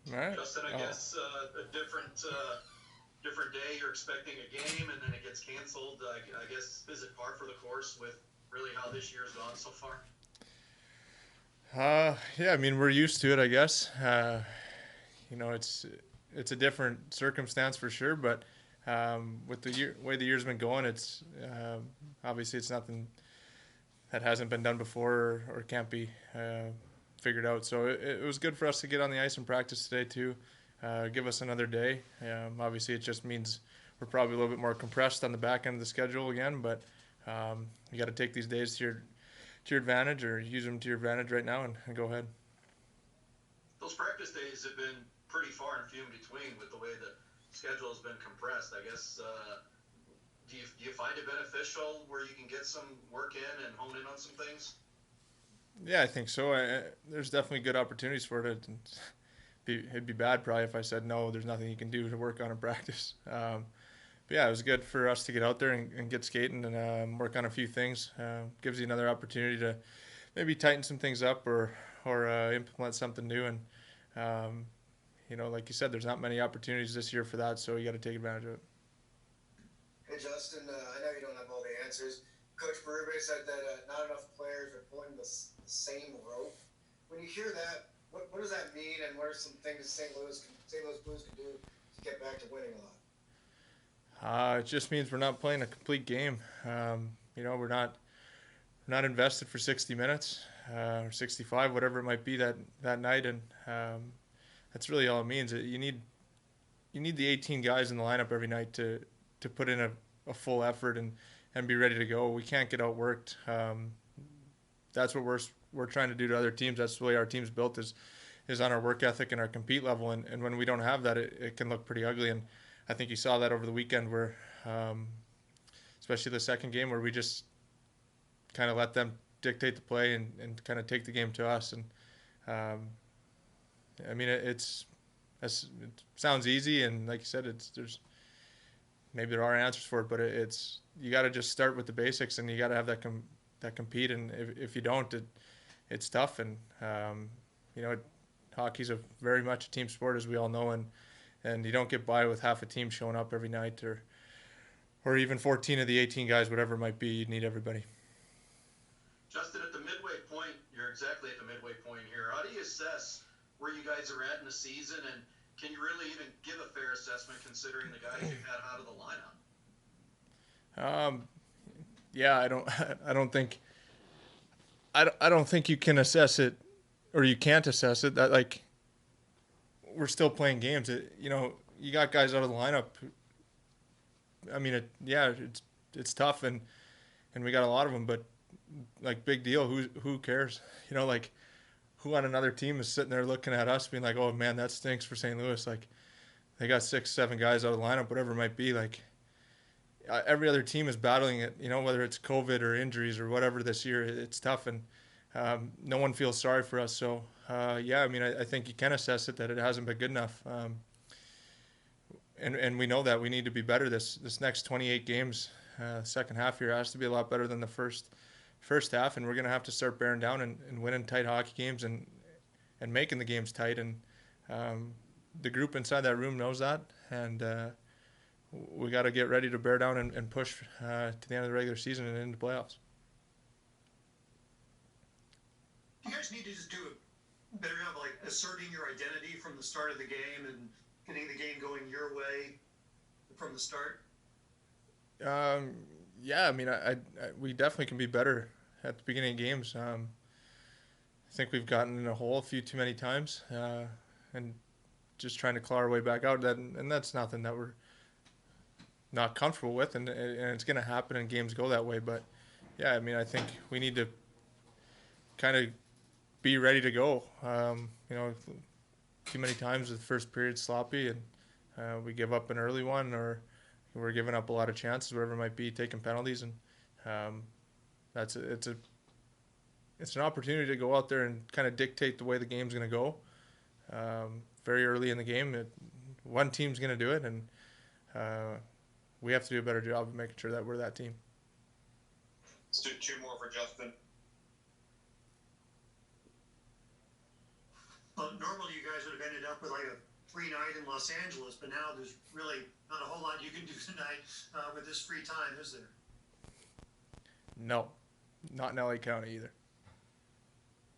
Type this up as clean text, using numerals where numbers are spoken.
All right. Justin, I Oh. guess a different day. You're expecting a game, and then it gets canceled. I guess is it par for the course with really how this year's gone so far? Yeah, I mean we're used to it, I guess. It's a different circumstance for sure, but with the way the year's been going, it's obviously it's nothing that hasn't been done before or can't be figured out. So it was good for us to get on the ice and practice today too. Give us another day. Obviously, it just means we're probably a little bit more compressed on the back end of the schedule again, but you got to take these days to your advantage or use them to your advantage right now and go ahead. Those practice days have been pretty far and few in between with the way the schedule has been compressed. I guess do you find it beneficial where you can get some work in and hone in on some things? Yeah, I think so. There's definitely good opportunities for it. It'd be bad probably if I said no. There's nothing you can do to work on in practice. But yeah, it was good for us to get out there and get skating and work on a few things. Gives you another opportunity to maybe tighten some things up or implement something new. And like you said, there's not many opportunities this year for that, so you got to take advantage of it. Hey Justin, I know you don't have all the answers. Coach Berube said that not enough players are pulling the same rope. When you hear that, what does that mean, and what are some things St. Louis Blues can do to get back to winning a lot? It just means we're not playing a complete game. We're not invested for 60 minutes or 65, whatever it might be that night, and that's really all it means. You need the 18 guys in the lineup every night to put in a full effort and be ready to go. We can't get outworked. That's what we're trying to do to other teams. That's the way our team's built is on our work ethic and our compete level. And when we don't have that, it can look pretty ugly. And I think you saw that over the weekend where, especially the second game, where we just kind of let them dictate the play and kind of take the game to us. And um, I mean, it sounds easy, and like you said, maybe there are answers for it, but it's you got to just start with the basics, and you got to have that compete. And if you don't, it's tough. And you know, hockey's a very much a team sport, as we all know, and you don't get by with half a team showing up every night or even 14 of the 18 guys, whatever it might be. You need everybody. Justin, at the midway point, you're exactly at the midway point here. How do you assess where you guys are at in the season, and can you really even give a fair assessment considering the guys you've had out of the lineup? Um, yeah, I don't think you can assess it or you can't assess it. That like we're still playing games. You got guys out of the lineup. I mean, yeah, it's tough and we got a lot of them, but like big deal. Who cares? Like who on another team is sitting there looking at us, being like, "Oh man, that stinks for St. Louis." Like they got 6, 7 guys out of the lineup, whatever it might be. Like every other team is battling it. Whether it's COVID or injuries or whatever this year, it's tough, and no one feels sorry for us. So yeah, I mean, I think you can assess it that it hasn't been good enough, and we know that we need to be better. This next 28 games, second half here has to be a lot better than the first half, and we're gonna have to start bearing down and winning tight hockey games and making the games tight. And the group inside that room knows that, and we got to get ready to bear down and push to the end of the regular season and into playoffs. Do you guys need to just do a better job like asserting your identity from the start of the game and getting the game going your way from the start? Um, yeah, I mean, we definitely can be better at the beginning of games. I think we've gotten in a hole a few too many times, and just trying to claw our way back out. And that's nothing that we're not comfortable with, and it's going to happen, and games go that way. But yeah, I mean, I think we need to kind of be ready to go. Too many times the first period sloppy, and we give up an early one, or we're giving up a lot of chances, whatever it might be, taking penalties, and um, it's an opportunity to go out there and kind of dictate the way the game's going to go. Very early in the game, one team's going to do it, and uh, we have to do a better job of making sure that we're that team. Let's do two more for Justin. Well, normally you guys would have ended up with like a free night in Los Angeles, but now there's really not a whole lot you can do tonight with this free time, is there? No, not in LA County either.